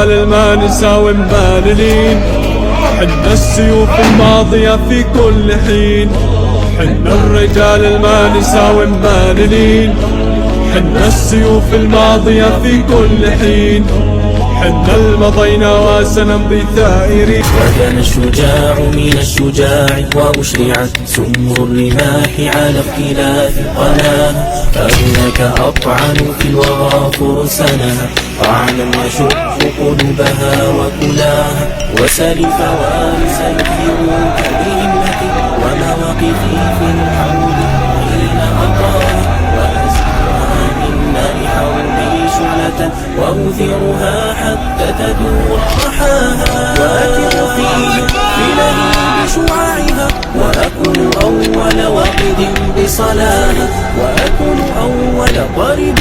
الرجال ما نساوي مباللين، حنا السيوف الماضية في كل حين. حنا الرجال ما نساوي مباللين، حنا السيوف الماضية في كل حين. حنا المضينا وسنمضي ثائرين. وكان الشجاع من الشجاع وأشرعت سمر الرماح على اختلاف قناها. فهناك أطعن في الوغى فرسنا، طعنا يشق قلوبها وكلاها. وسل الفوارس يكثرون بهمة ومواقفي في الحول حين أطاها. وأزرها من نار حولي شعلة وأوثرها حتى تدور رحاها. وأثر فيه بلهيب شعاعها، وأكون أول واقد بصلاها. وأكون أول ضارب